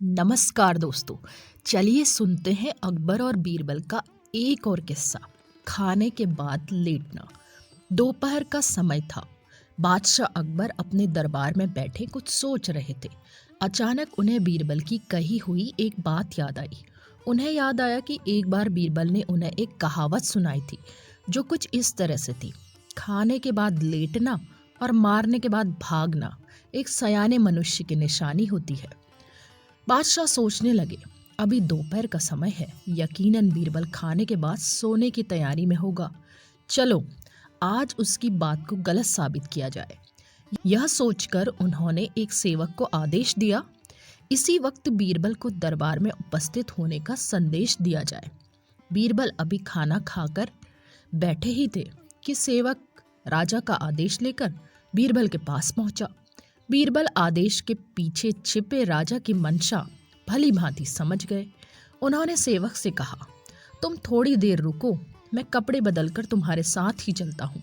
नमस्कार दोस्तों। चलिए सुनते हैं अकबर और बीरबल का एक और किस्सा। खाने के बाद लेटना। दोपहर का समय था। बादशाह अकबर अपने दरबार में बैठे कुछ सोच रहे थे। अचानक उन्हें बीरबल की कही हुई एक बात याद आई। उन्हें याद आया कि एक बार बीरबल ने उन्हें एक कहावत सुनाई थी जो कुछ इस तरह से थी। खाने के बाद लेटना और मारने के बाद भागना एक सयाने मनुष्य की निशानी होती है। बादशाह सोचने लगे, अभी दोपहर का समय है, यकीनन बीरबल खाने के बाद सोने की तैयारी में होगा। चलो आज उसकी बात को गलत साबित किया जाए। यह सोचकर उन्होंने एक सेवक को आदेश दिया, इसी वक्त बीरबल को दरबार में उपस्थित होने का संदेश दिया जाए। बीरबल अभी खाना खाकर बैठे ही थे कि सेवक राजा का आदेश लेकर बीरबल के पास पहुंचा। बीरबल आदेश के पीछे छिपे राजा की मंशा भली भांति समझ गए। उन्होंने सेवक से कहा, तुम थोड़ी देर रुको, मैं कपड़े बदलकर तुम्हारे साथ ही चलता हूँ।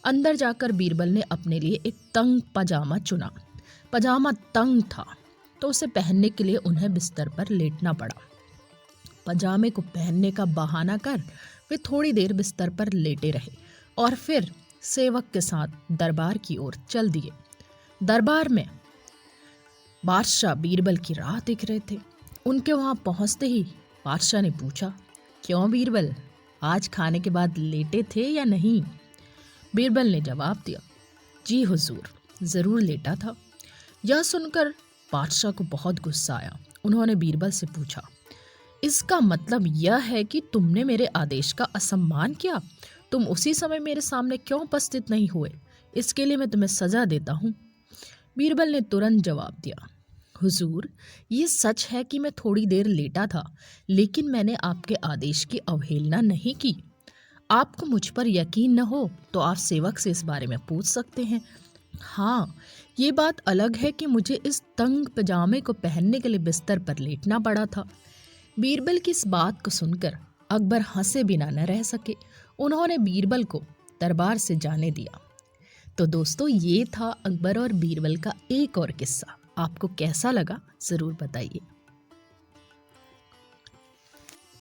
अंदर जाकर बीरबल ने अपने लिए एक तंग पजामा चुना। पजामा तंग था तो उसे पहनने के लिए उन्हें बिस्तर पर लेटना पड़ा। पजामे को पहनने का बहाना कर वे थोड़ी देर बिस्तर पर लेटे रहे और फिर सेवक के साथ दरबार की ओर चल दिए। दरबार में बादशाह बीरबल की राह देख रहे थे। उनके वहां पहुंचते ही बादशाह ने पूछा, क्यों बीरबल, आज खाने के बाद लेटे थे या नहीं? बीरबल ने जवाब दिया, जी हुजूर, जरूर लेटा था। यह सुनकर बादशाह को बहुत गुस्सा आया। उन्होंने बीरबल से पूछा, इसका मतलब यह है कि तुमने मेरे आदेश का असम्मान किया? तुम उसी समय मेरे सामने क्यों उपस्थित नहीं हुए? इसके लिए मैं तुम्हें सजा देता हूँ। बीरबल ने तुरंत जवाब दिया, हुजूर, ये सच है कि मैं थोड़ी देर लेटा था, लेकिन मैंने आपके आदेश की अवहेलना नहीं की। आपको मुझ पर यकीन न हो तो आप सेवक से इस बारे में पूछ सकते हैं। हाँ, ये बात अलग है कि मुझे इस तंग पजामे को पहनने के लिए बिस्तर पर लेटना पड़ा था। बीरबल की इस बात को सुनकर अकबर हंसे बिना न रह सके। उन्होंने बीरबल को दरबार से जाने दिया। तो दोस्तों, ये था अकबर और बीरबल का एक और किस्सा। आपको कैसा लगा ज़रूर बताइए।